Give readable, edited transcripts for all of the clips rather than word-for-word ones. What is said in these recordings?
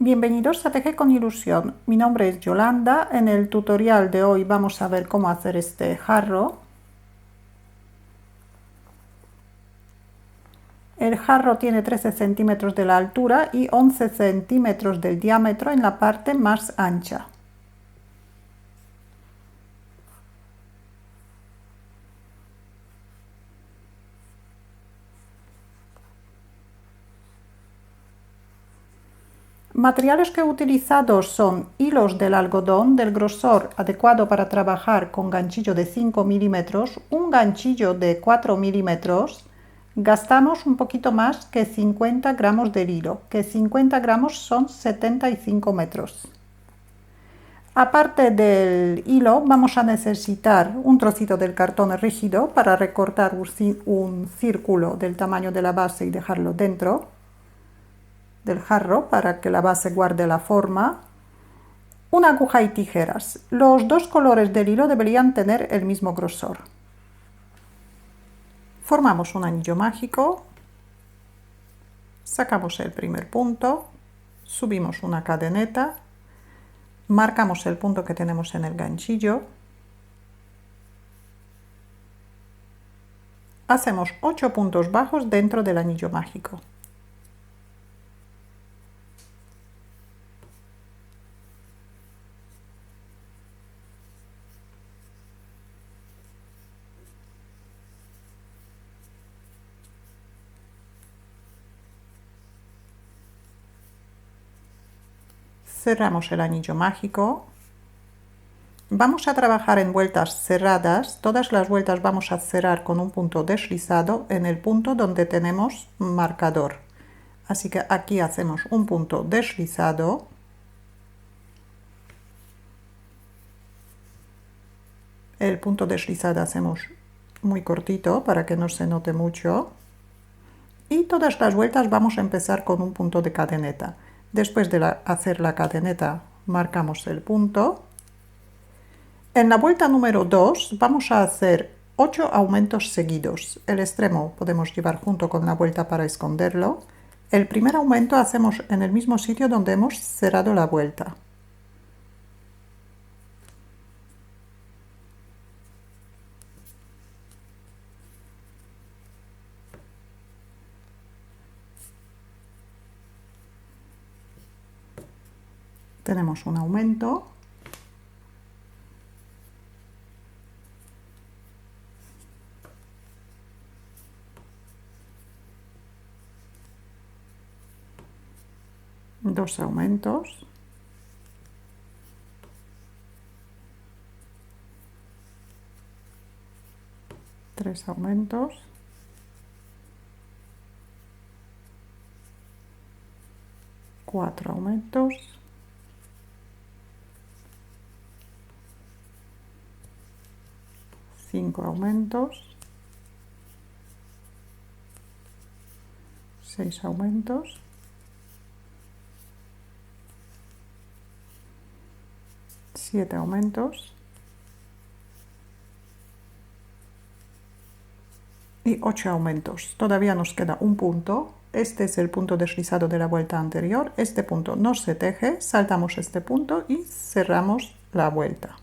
Bienvenidos a Teje con Ilusión. Mi nombre es Yolanda. En el tutorial de hoy vamos a ver cómo hacer este jarro. El jarro tiene 13 centímetros de la altura y 11 centímetros del diámetro en la parte más ancha. Materiales que he utilizado son hilos del algodón del grosor adecuado para trabajar con ganchillo de 5 milímetros, un ganchillo de 4 milímetros. Gastamos un poquito más que 50 gramos del hilo, que 50 gramos son 75 metros. Aparte del hilo vamos a necesitar un trocito del cartón rígido para recortar un círculo del tamaño de la base y dejarlo dentro del jarro para que la base guarde la forma, una aguja y tijeras. Los dos colores del hilo deberían tener el mismo grosor. Formamos un anillo mágico, sacamos el primer punto, subimos una cadeneta, marcamos el punto que tenemos en el ganchillo, hacemos 8 puntos bajos dentro del anillo mágico. Cerramos el anillo mágico. Vamos a trabajar en vueltas cerradas. Todas las vueltas vamos a cerrar con un punto deslizado en el punto donde tenemos marcador. Así que aquí hacemos un punto deslizado. El punto deslizado hacemos muy cortito para que no se note mucho. Y todas las vueltas vamos a empezar con un punto de cadeneta. Después de hacer la cadeneta marcamos el punto. En la vuelta número 2 vamos a hacer 8 aumentos seguidos. El extremo podemos llevar junto con la vuelta para esconderlo. El primer aumento hacemos en el mismo sitio donde hemos cerrado la vuelta. Tenemos un aumento. Dos aumentos. Tres aumentos. Cuatro aumentos. 5 aumentos, 6 aumentos, 7 aumentos y 8 aumentos. Todavía nos queda un punto. Este es el punto deslizado de la vuelta anterior. Este punto no se teje, saltamos este punto y cerramos la vuelta.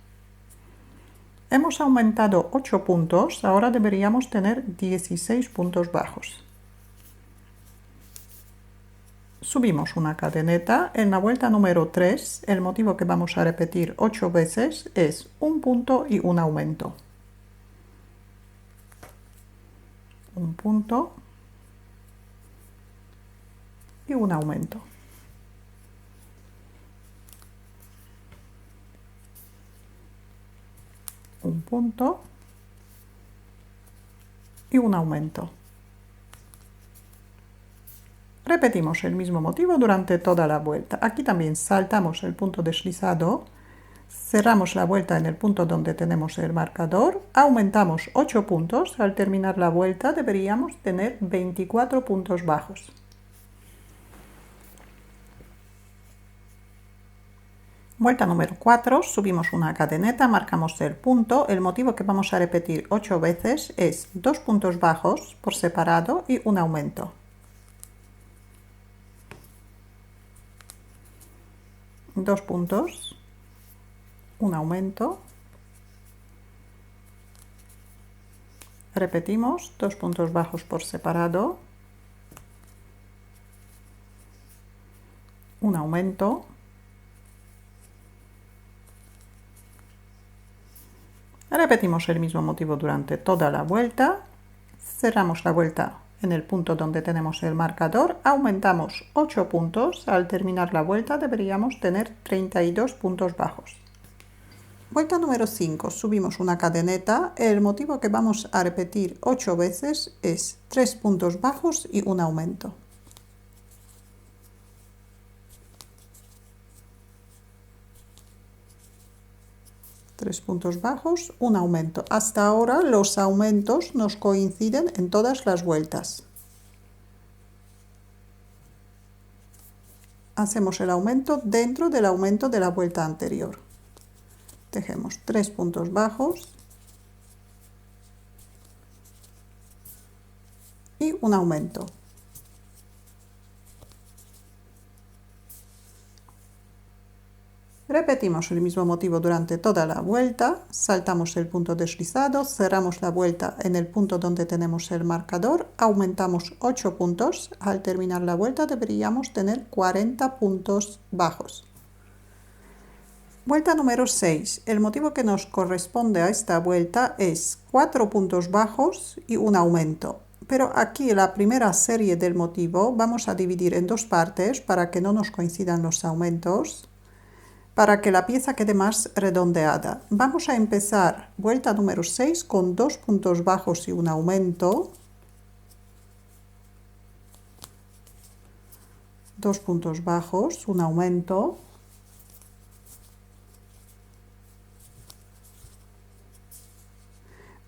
Hemos aumentado 8 puntos, ahora deberíamos tener 16 puntos bajos. Subimos una cadeneta. En la vuelta número 3, el motivo que vamos a repetir 8 veces es un punto y un aumento. Un punto y un aumento. Un punto y un aumento. Repetimos el mismo motivo durante toda la vuelta. Aquí también saltamos el punto deslizado, cerramos la vuelta en el punto donde tenemos el marcador, aumentamos 8 puntos. Al terminar la vuelta deberíamos tener 24 puntos bajos. Vuelta número 4, subimos una cadeneta, marcamos el punto. El motivo que vamos a repetir 8 veces es 2 puntos bajos por separado y un aumento. 2 puntos, un aumento, repetimos 2 puntos bajos por separado, un aumento, repetimos el mismo motivo durante toda la vuelta, cerramos la vuelta en el punto donde tenemos el marcador, aumentamos 8 puntos, al terminar la vuelta deberíamos tener 32 puntos bajos. Vuelta número 5, subimos una cadeneta, el motivo que vamos a repetir 8 veces es 3 puntos bajos y un aumento. Tres puntos bajos, un aumento. Hasta ahora los aumentos nos coinciden en todas las vueltas. Hacemos el aumento dentro del aumento de la vuelta anterior. Tejemos 3 puntos bajos y un aumento. Repetimos el mismo motivo durante toda la vuelta, saltamos el punto deslizado, cerramos la vuelta en el punto donde tenemos el marcador, aumentamos 8 puntos, al terminar la vuelta deberíamos tener 40 puntos bajos. Vuelta número 6. El motivo que nos corresponde a esta vuelta es 4 puntos bajos y un aumento. Pero aquí la primera serie del motivo vamos a dividir en dos partes para que no nos coincidan los aumentos, para que la pieza quede más redondeada. Vamos a empezar vuelta número 6 con 2 puntos bajos y un aumento. 2 puntos bajos, un aumento.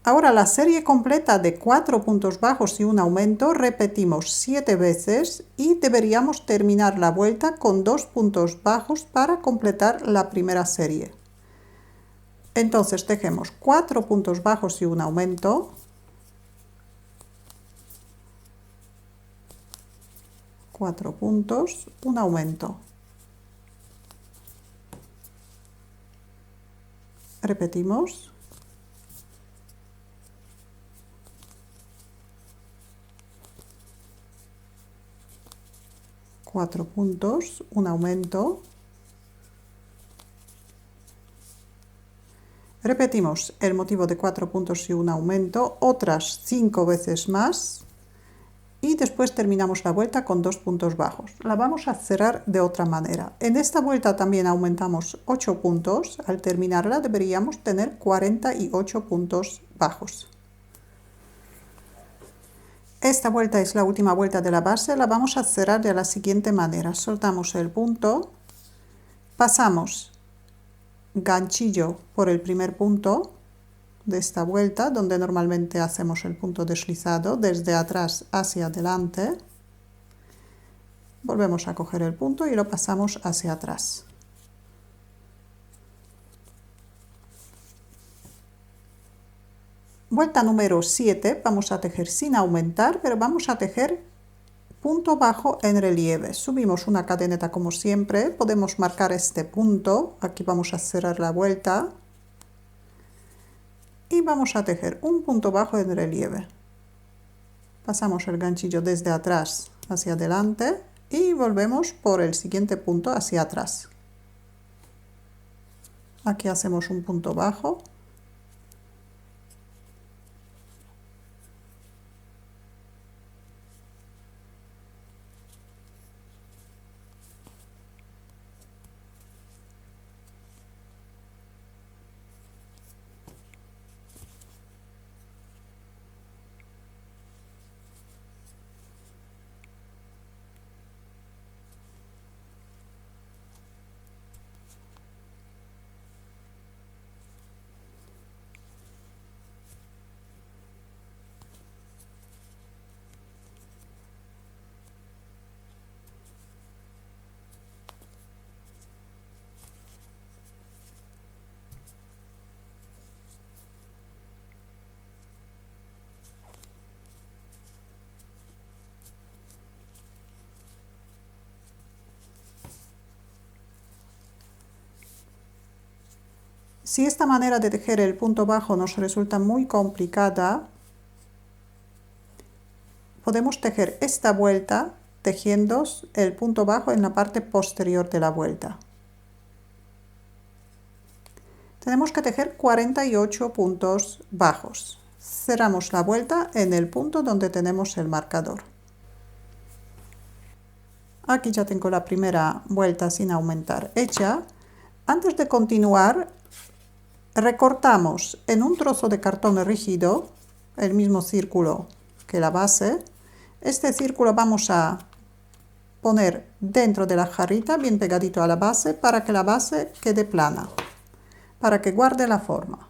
Ahora la serie completa de 4 puntos bajos y un aumento repetimos 7 veces y deberíamos terminar la vuelta con 2 puntos bajos para completar la primera serie. Entonces tejemos 4 puntos bajos y un aumento. 4 puntos, un aumento. Repetimos. 4 puntos, un aumento. Repetimos el motivo de 4 puntos y un aumento otras 5 veces más y después terminamos la vuelta con 2 puntos bajos. La vamos a cerrar de otra manera. En esta vuelta también aumentamos 8 puntos. Al terminarla deberíamos tener 48 puntos bajos. Esta vuelta es la última vuelta de la base, la vamos a cerrar de la siguiente manera. Soltamos el punto, pasamos ganchillo por el primer punto de esta vuelta, donde normalmente hacemos el punto deslizado, desde atrás hacia adelante. Volvemos a coger el punto y lo pasamos hacia atrás. Vuelta número 7, vamos a tejer sin aumentar, pero vamos a tejer punto bajo en relieve. Subimos una cadeneta como siempre, podemos marcar este punto, aquí vamos a cerrar la vuelta y vamos a tejer un punto bajo en relieve. Pasamos el ganchillo desde atrás hacia adelante y volvemos por el siguiente punto hacia atrás. Aquí hacemos un punto bajo. Si esta manera de tejer el punto bajo nos resulta muy complicada, podemos tejer esta vuelta tejiendo el punto bajo en la parte posterior de la vuelta. Tenemos que tejer 48 puntos bajos. Cerramos la vuelta en el punto donde tenemos el marcador. Aquí ya tengo la primera vuelta sin aumentar hecha. Antes de continuar, recortamos en un trozo de cartón rígido el mismo círculo que la base. Este círculo vamos a poner dentro de la jarrita, bien pegadito a la base, para que la base quede plana, para que guarde la forma.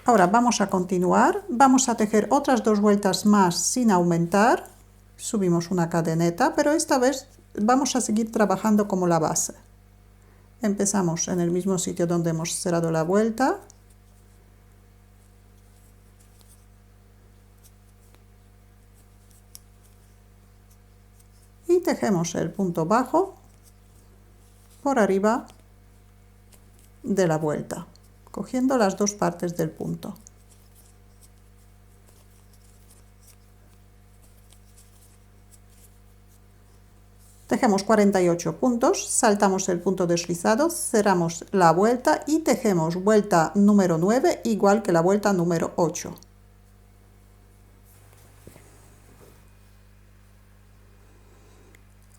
Ahora vamos a continuar, vamos a tejer otras 2 vueltas más sin aumentar, subimos una cadeneta, pero esta vez vamos a seguir trabajando como la base. Empezamos en el mismo sitio donde hemos cerrado la vuelta. Y tejemos el punto bajo por arriba de la vuelta, cogiendo las 2 partes del punto. Tejemos 48 puntos, saltamos el punto deslizado, cerramos la vuelta y tejemos vuelta número 9 igual que la vuelta número 8.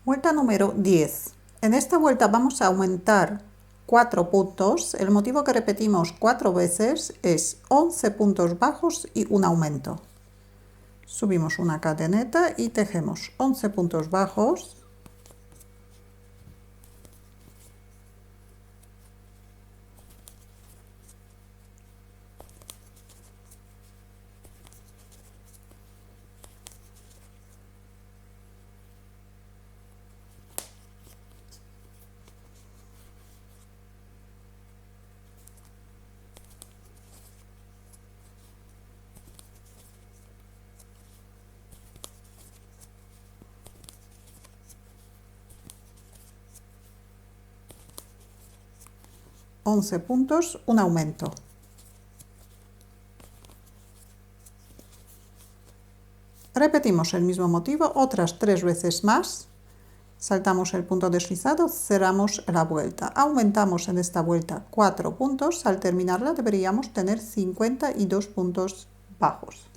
Vuelta número 10. En esta vuelta vamos a aumentar 4 puntos. El motivo que repetimos 4 veces es 11 puntos bajos y un aumento. Subimos una cadeneta y tejemos 11 puntos bajos. Once puntos, un aumento. Repetimos el mismo motivo otras 3 veces más. Saltamos el punto deslizado, cerramos la vuelta. Aumentamos en esta vuelta 4 puntos. Al terminarla deberíamos tener 52 puntos bajos.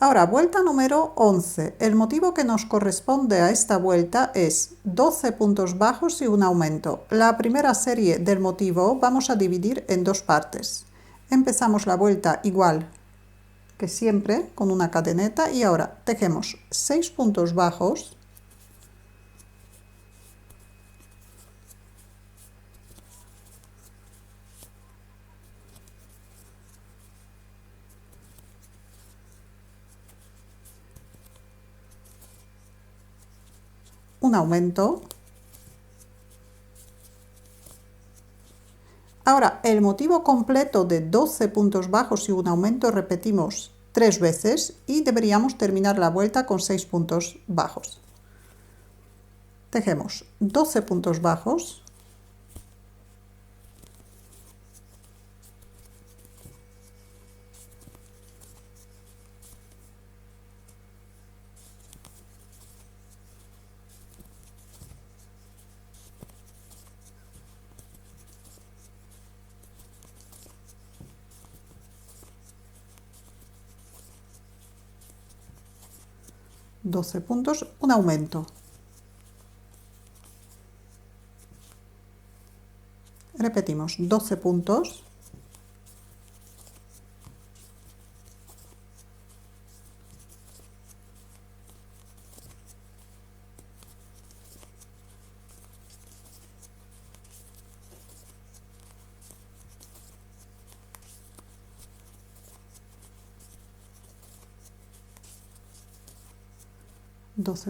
Ahora, vuelta número 11. El motivo que nos corresponde a esta vuelta es 12 puntos bajos y un aumento. La primera serie del motivo vamos a dividir en 2 partes. Empezamos la vuelta igual que siempre, con una cadeneta, y ahora tejemos 6 puntos bajos, un aumento. Ahora, el motivo completo de 12 puntos bajos y un aumento repetimos 3 veces y deberíamos terminar la vuelta con 6 puntos bajos. Tejemos 12 puntos bajos, puntos, un aumento. Repetimos 12 puntos.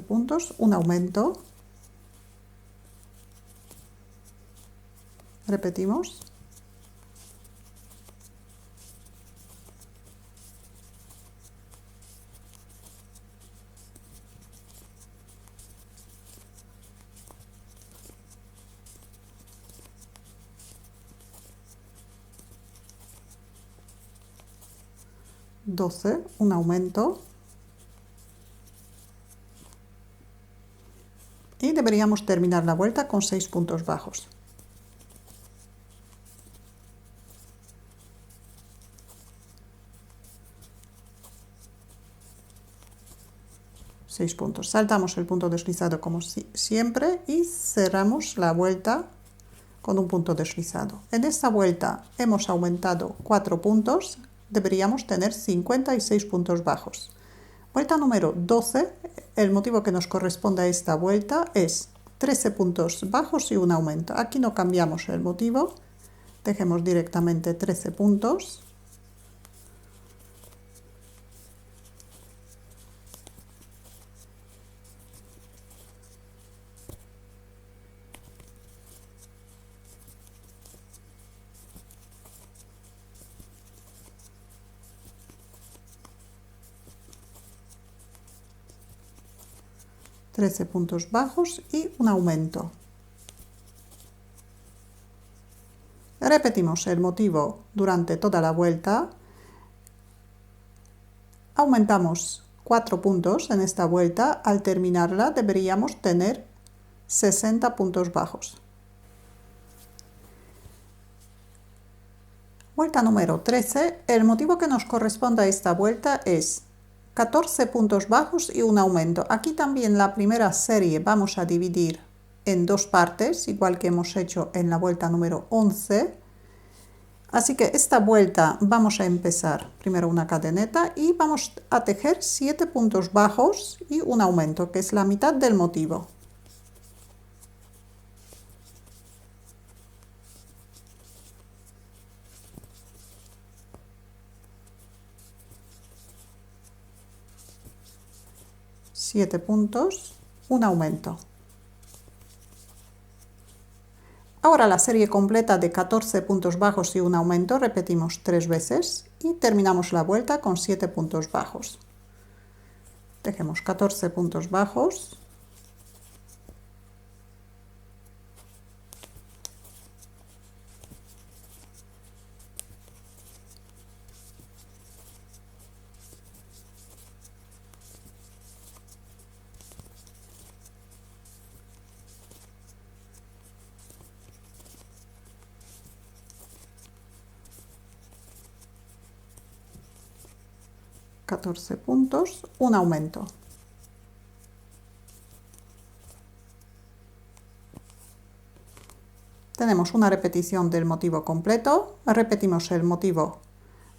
Puntos, un aumento. Repetimos. 12, un aumento. Y deberíamos terminar la vuelta con 6 puntos bajos. Seis puntos. Saltamos el punto deslizado como siempre y cerramos la vuelta con un punto deslizado. En esta vuelta hemos aumentado 4 puntos, deberíamos tener 56 puntos bajos. Vuelta número 12, el motivo que nos corresponde a esta vuelta es 13 puntos bajos y un aumento. Aquí no cambiamos el motivo, dejemos directamente 13 puntos. Puntos bajos y un aumento. Repetimos el motivo durante toda la vuelta. Aumentamos 4 puntos en esta vuelta. Al terminarla deberíamos tener 60 puntos bajos. Vuelta número 13. El motivo que nos corresponde a esta vuelta es 14 puntos bajos y un aumento. Aquí también la primera serie vamos a dividir en dos partes, igual que hemos hecho en la vuelta número 11. Así que esta vuelta vamos a empezar primero una cadeneta y vamos a tejer 7 puntos bajos y un aumento, que es la mitad del motivo. Siete puntos, un aumento. Ahora la serie completa de 14 puntos bajos y un aumento repetimos 3 veces y terminamos la vuelta con 7 puntos bajos. Tejemos 14 puntos bajos. Puntos, un aumento. Tenemos una repetición del motivo completo, repetimos el motivo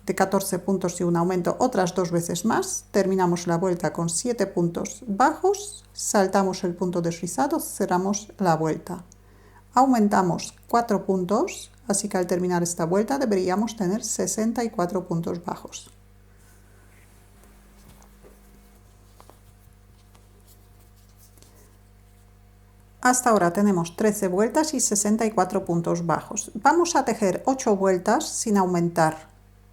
de 14 puntos y un aumento otras 2 veces más, terminamos la vuelta con 7 puntos bajos, saltamos el punto deslizado, cerramos la vuelta. Aumentamos 4 puntos, así que al terminar esta vuelta deberíamos tener 64 puntos bajos. Hasta ahora tenemos 13 vueltas y 64 puntos bajos. Vamos a tejer 8 vueltas sin aumentar,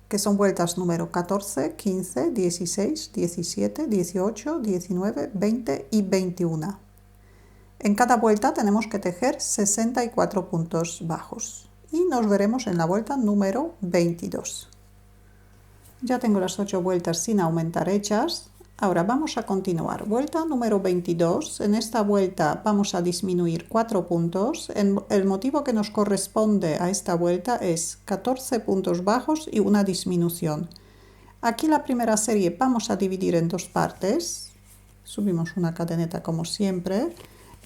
que son vueltas número 14, 15, 16, 17, 18, 19, 20 y 21. En cada vuelta tenemos que tejer 64 puntos bajos y nos veremos en la vuelta número 22. Ya tengo las 8 vueltas sin aumentar hechas. Ahora vamos a continuar. Vuelta número 22. En esta vuelta vamos a disminuir 4 puntos. El motivo que nos corresponde a esta vuelta es 14 puntos bajos y una disminución. Aquí la primera serie vamos a dividir en dos partes. Subimos una cadeneta como siempre.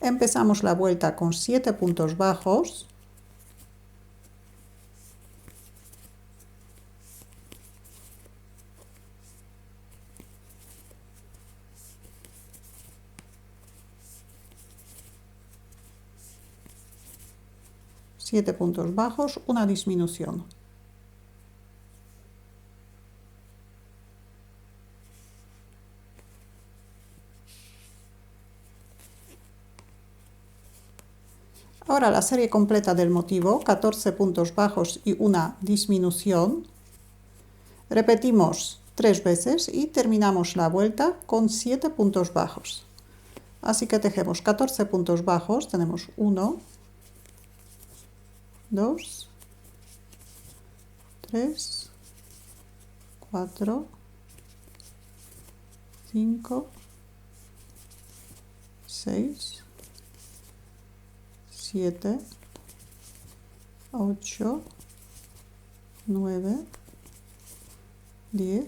Empezamos la vuelta con 7 puntos bajos. Siete puntos bajos, una disminución. Ahora la serie completa del motivo, 14 puntos bajos y una disminución. Repetimos 3 veces y terminamos la vuelta con 7 puntos bajos. Así que tejemos 14 puntos bajos, tenemos 1, 2, 3, 4, 5, 6, 7, 8, 9, 10,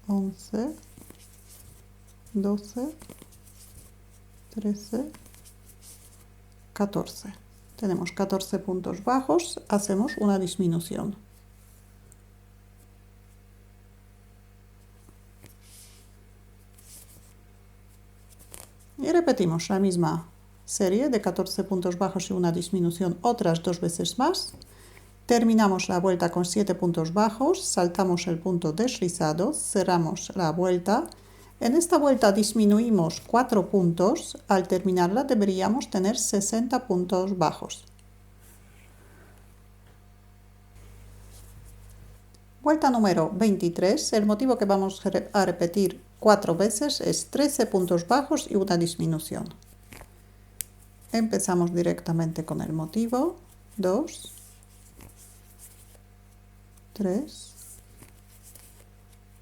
11, 12, 13, 14. Tenemos 14 puntos bajos, hacemos una disminución. Y repetimos la misma serie de 14 puntos bajos y una disminución otras 2 veces más. Terminamos la vuelta con 7 puntos bajos, saltamos el punto deslizado, cerramos la vuelta. En esta vuelta disminuimos 4 puntos, al terminarla deberíamos tener 60 puntos bajos. Vuelta número 23, el motivo que vamos a repetir 4 veces es 13 puntos bajos y una disminución. Empezamos directamente con el motivo, 2, 3,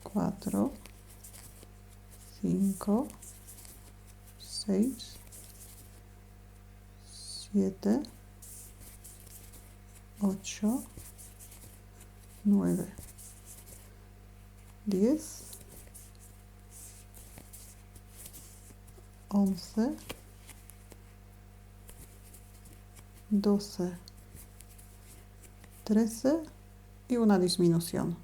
4, 5, 6, 7, 8, 9, 10, 11, 12, 13 y una disminución.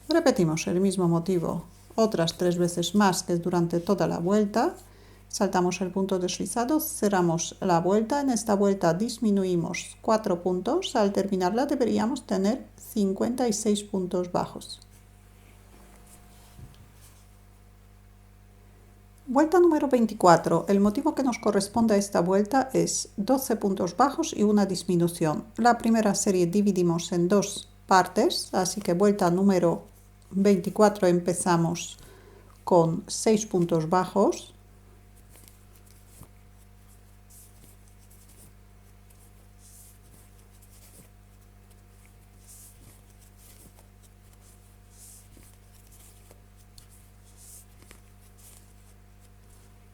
Repetimos el mismo motivo otras 3 veces más, que es durante toda la vuelta. Saltamos el punto deslizado, cerramos la vuelta. En esta vuelta disminuimos 4 puntos. Al terminarla deberíamos tener 56 puntos bajos. Vuelta número 24. El motivo que nos corresponde a esta vuelta es 12 puntos bajos y una disminución. La primera serie dividimos en 2 partes, así que vuelta número 24 empezamos con 6 puntos bajos.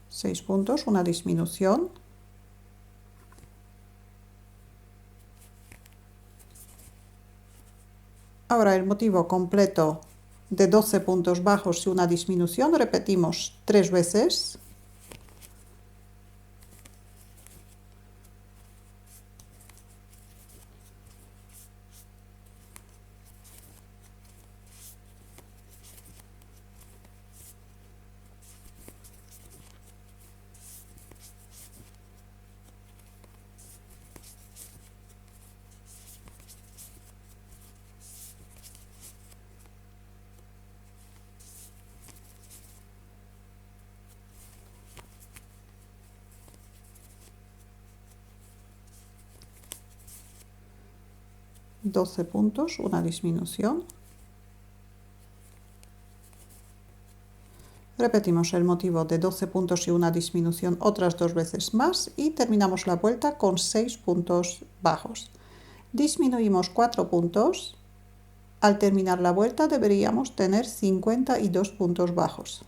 Seis puntos, una disminución. Ahora el motivo completo de 12 puntos bajos y una disminución, repetimos 3 veces. $12 puntos, una disminución. Repetimos el motivo de 12 puntos y una disminución otras 2 veces más y terminamos la vuelta con 6 puntos bajos. Disminuimos 4 puntos. Al terminar la vuelta deberíamos tener 52 puntos bajos.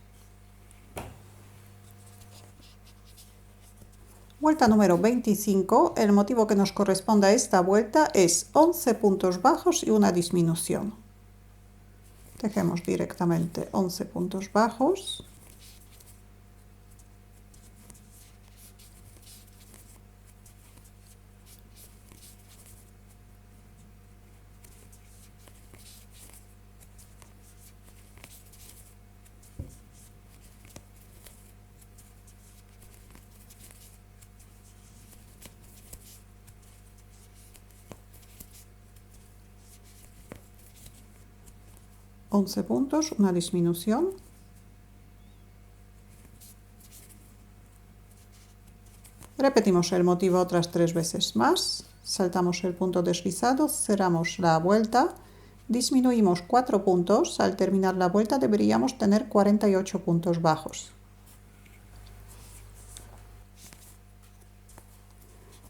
Vuelta número 25, el motivo que nos corresponde a esta vuelta es 11 puntos bajos y una disminución. Tejemos directamente 11 puntos bajos. $11 puntos, una disminución. Repetimos el motivo otras 3 veces más. Saltamos el punto deslizado, cerramos la vuelta, disminuimos 4 puntos. Al terminar la vuelta deberíamos tener 48 puntos bajos.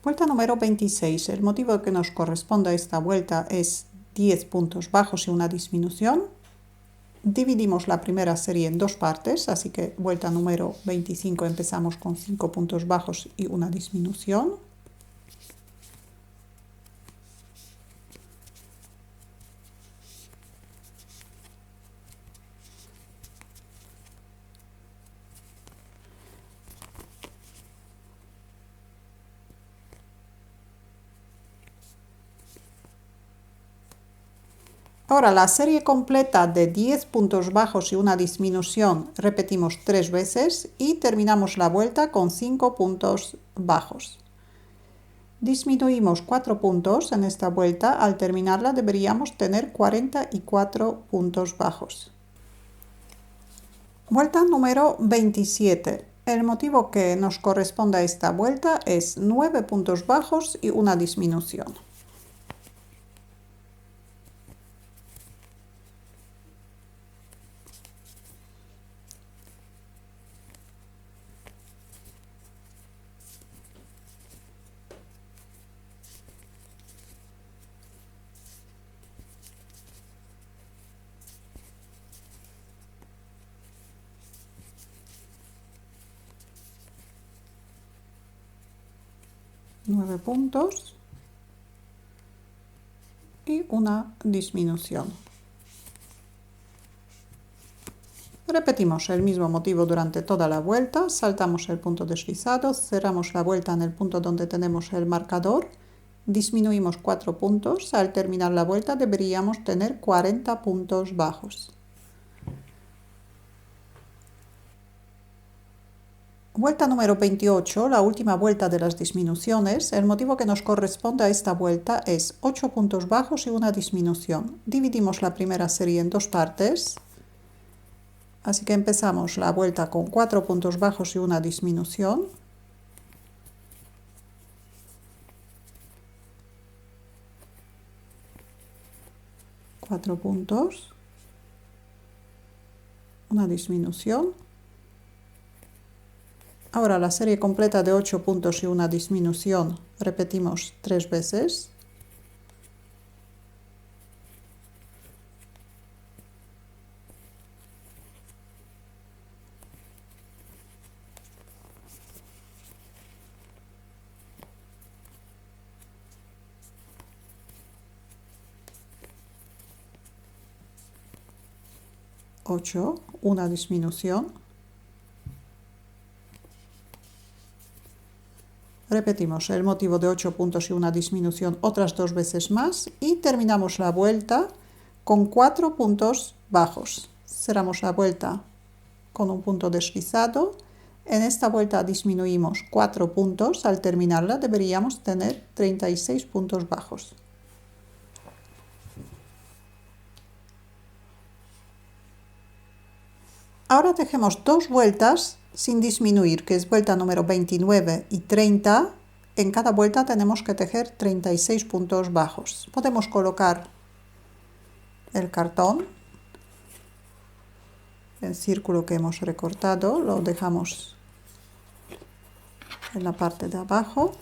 Vuelta número 26. El motivo que nos corresponde a esta vuelta es 10 puntos bajos y una disminución. Dividimos la primera serie en dos partes, así que vuelta número 25 empezamos con 5 puntos bajos y una disminución. Ahora la serie completa de 10 puntos bajos y una disminución repetimos 3 veces y terminamos la vuelta con 5 puntos bajos. Disminuimos 4 puntos en esta vuelta, al terminarla deberíamos tener 44 puntos bajos. Vuelta número 27. El motivo que nos corresponde a esta vuelta es 9 puntos bajos y una disminución. Nueve puntos y una disminución. Repetimos el mismo motivo durante toda la vuelta, saltamos el punto deslizado, cerramos la vuelta en el punto donde tenemos el marcador, disminuimos 4 puntos, al terminar la vuelta deberíamos tener 40 puntos bajos. Vuelta número 28, la última vuelta de las disminuciones. El motivo que nos corresponde a esta vuelta es 8 puntos bajos y una disminución. Dividimos la primera serie en dos partes. Así que empezamos la vuelta con 4 puntos bajos y una disminución. Cuatro puntos. Una disminución. Ahora la serie completa de 8 puntos y una disminución repetimos 3 veces. Ocho, una disminución. Repetimos el motivo de 8 puntos y una disminución otras 2 veces más y terminamos la vuelta con 4 puntos bajos. Cerramos la vuelta con un punto deslizado. En esta vuelta disminuimos 4 puntos. Al terminarla deberíamos tener 36 puntos bajos. Ahora tejemos dos vueltas sin disminuir, que es vuelta número 29 y 30. En cada vuelta tenemos que tejer 36 puntos bajos. Podemos colocar el cartón, el círculo que hemos recortado, lo dejamos en la parte de abajo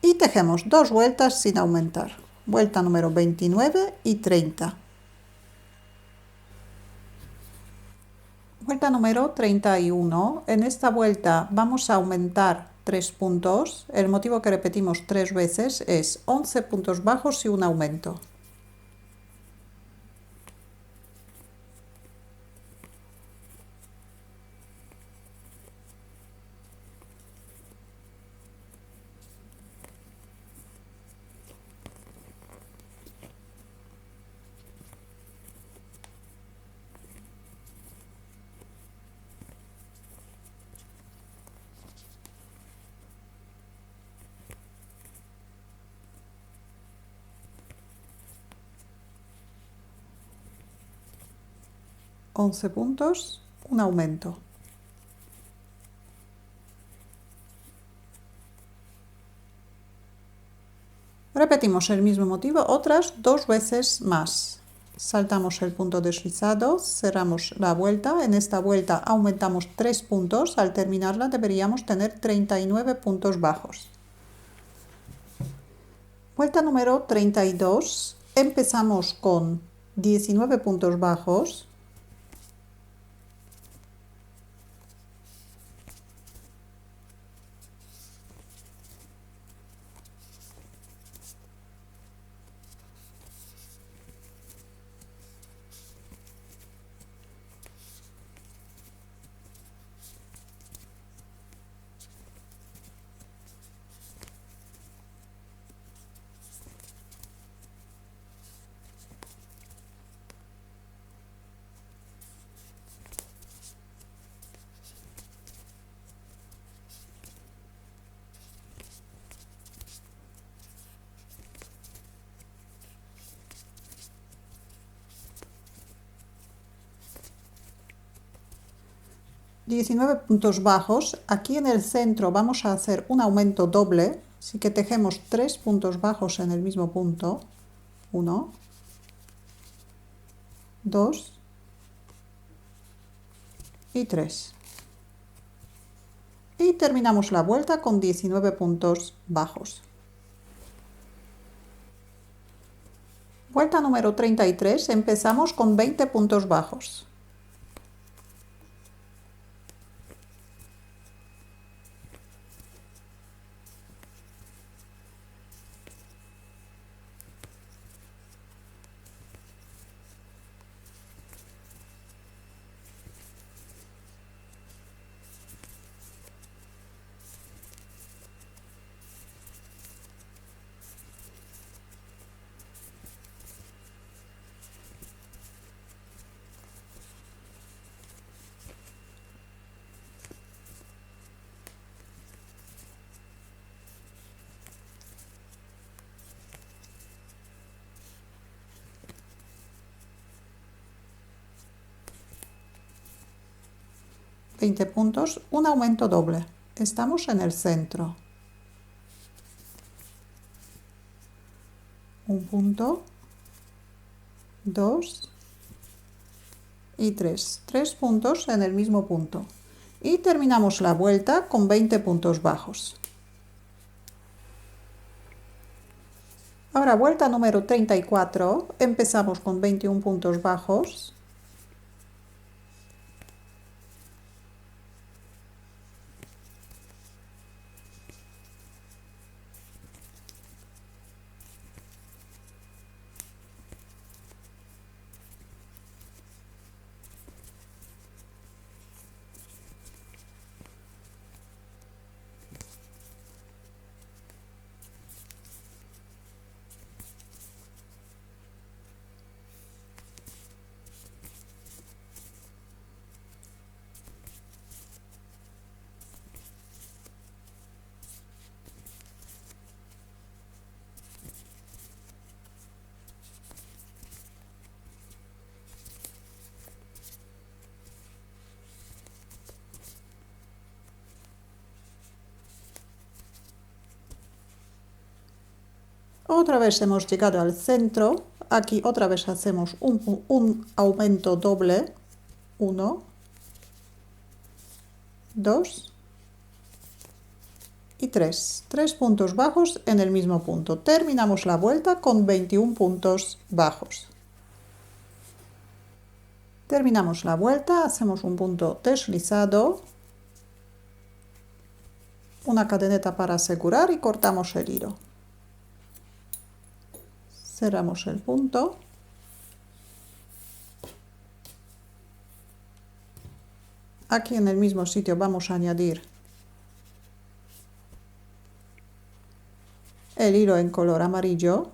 y tejemos dos vueltas sin aumentar. Vuelta número 29 y 30. Vuelta número 31. En esta vuelta vamos a aumentar 3 puntos. El motivo que repetimos 3 veces es 11 puntos bajos y un aumento. Once puntos, un aumento. Repetimos el mismo motivo otras 2 veces más. Saltamos el punto deslizado, cerramos la vuelta. En esta vuelta aumentamos 3 puntos. Al terminarla deberíamos tener 39 puntos bajos. Vuelta número 32. Empezamos con 19 puntos bajos. ...19 puntos bajos. Aquí en el centro vamos a hacer un aumento doble, así que tejemos 3 puntos bajos en el mismo punto. 1, 2 y 3. Y terminamos la vuelta con 19 puntos bajos. Vuelta número 33, empezamos con 20 puntos bajos. Puntos, un aumento doble. Estamos en el centro. Un punto, 2 y 3. 3 puntos en el mismo punto. Y terminamos la vuelta con 20 puntos bajos. Ahora vuelta número 34. Empezamos con 21 puntos bajos. Otra vez hemos llegado al centro. Aquí otra vez hacemos un aumento doble. 1, 2 y 3. 3 puntos bajos en el mismo punto. Terminamos la vuelta con 21 puntos bajos. Terminamos la vuelta, hacemos un punto deslizado, una cadeneta para asegurar y cortamos el hilo. Cerramos el punto. Aquí en el mismo sitio vamos a añadir el hilo en color amarillo.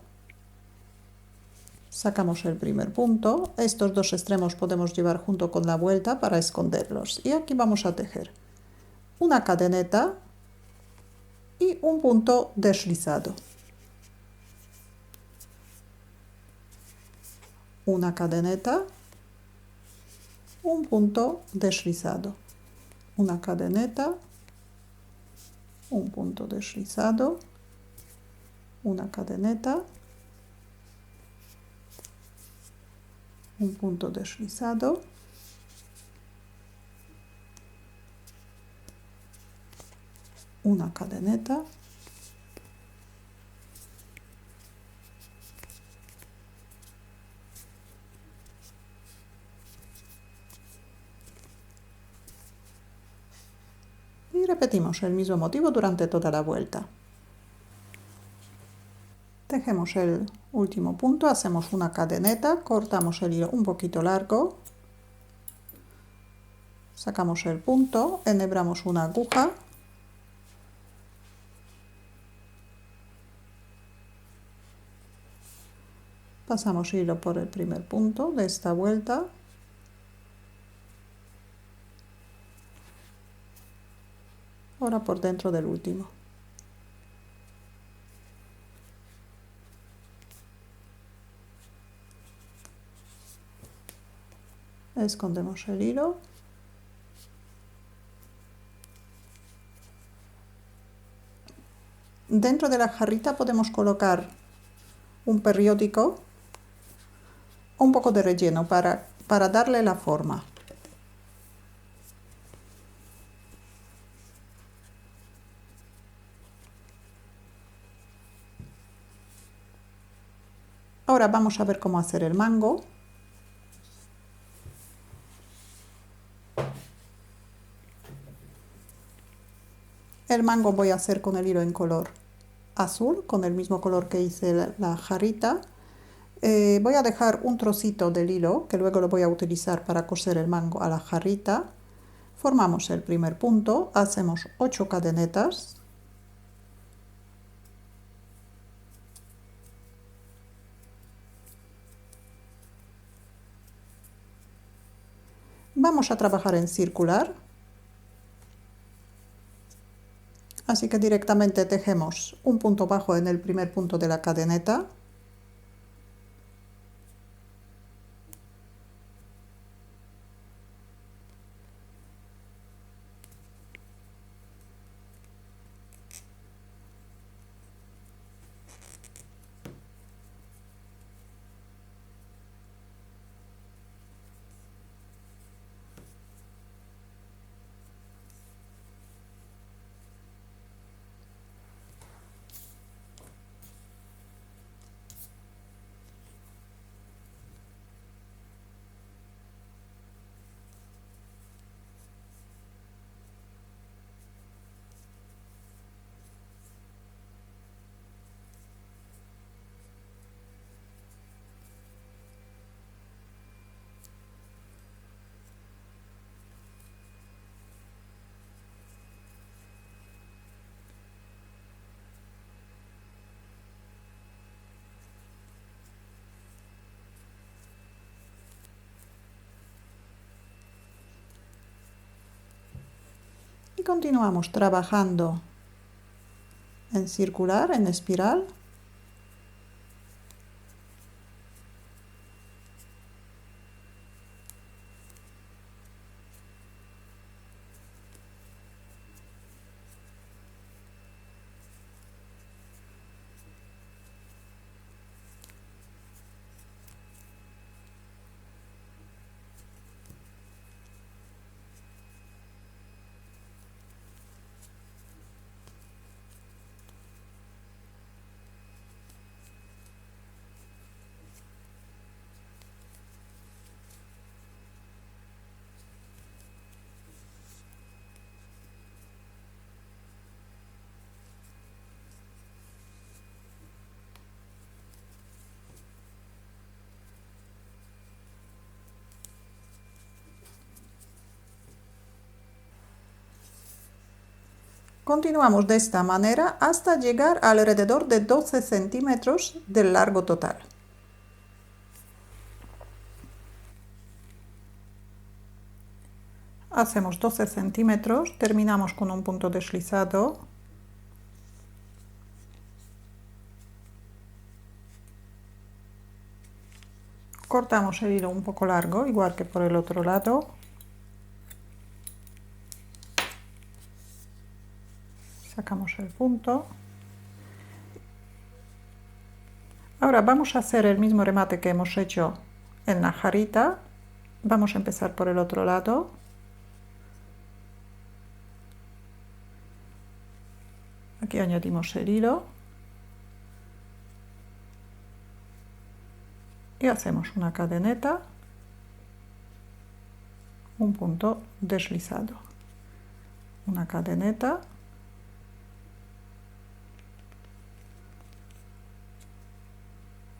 Sacamos el primer punto. Estos dos extremos podemos llevar junto con la vuelta para esconderlos. Y aquí vamos a tejer una cadeneta y un punto deslizado. Una cadeneta, un punto deslizado. Una cadeneta, un punto deslizado, una cadeneta, un punto deslizado, una cadeneta, repetimos el mismo motivo durante toda la vuelta. Tejemos el último punto, hacemos una cadeneta, cortamos el hilo un poquito largo, sacamos el punto, enhebramos una aguja, pasamos hilo por el primer punto de esta vuelta, ahora por dentro del último. Escondemos el hilo. Dentro de la jarrita podemos colocar un periódico o un poco de relleno para darle la forma. Ahora vamos a ver cómo hacer el mango. El mango voy a hacer con el hilo en color azul, con el mismo color que hice la jarrita. Voy a dejar un trocito del hilo, que luego lo voy a utilizar para coser el mango a la jarrita. Formamos el primer punto, hacemos 8 cadenetas. Vamos a trabajar en circular. Así que directamente tejemos un punto bajo en el primer punto de la cadeneta. Y continuamos trabajando en circular, en espiral. Continuamos de esta manera hasta llegar a alrededor de 12 centímetros del largo total. Hacemos 12 centímetros, terminamos con un punto deslizado. Cortamos el hilo un poco largo, igual que por el otro lado. Sacamos el punto. Ahora vamos a hacer el mismo remate que hemos hecho en la jarita. Vamos a empezar por el otro lado. Aquí añadimos el hilo. Y hacemos una cadeneta, un punto deslizado. una cadeneta,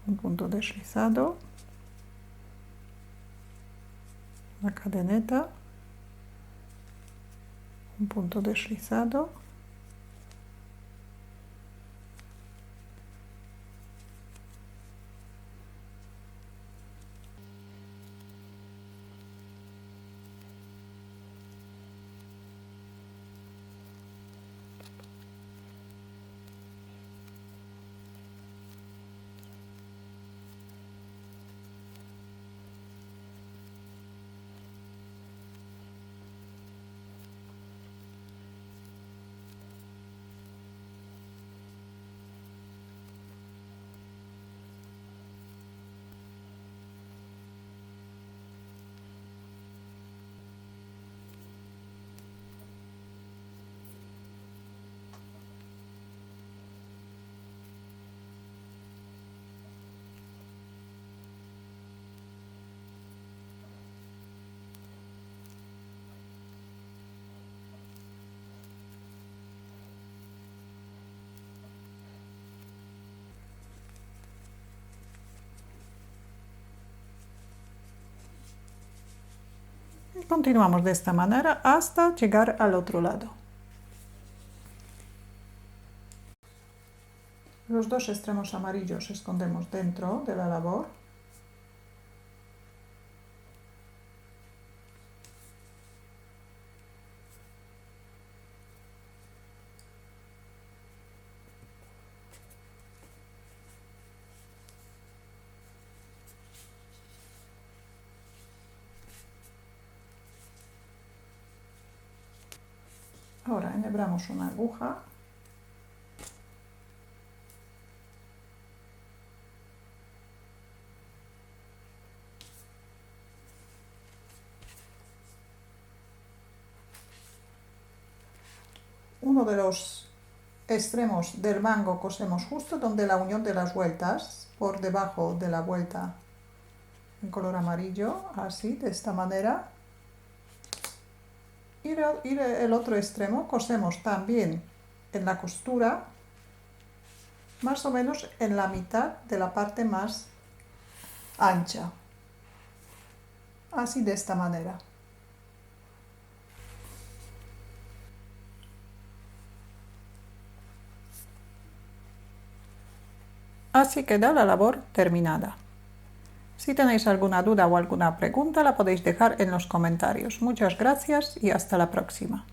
un punto deslizado, una cadeneta, un punto deslizado, y continuamos de esta manera hasta llegar al otro lado. Los dos extremos amarillos escondemos dentro de la labor. Ahora enhebramos una aguja . Uno de los extremos del mango cosemos justo donde la unión de las vueltas, por debajo de la vuelta en color amarillo, así, de esta manera. Y el otro extremo cosemos también en la costura, más o menos en la mitad de la parte más ancha, así, de esta manera. Así queda la labor terminada. Si tenéis alguna duda o alguna pregunta, la podéis dejar en los comentarios. Muchas gracias y hasta la próxima.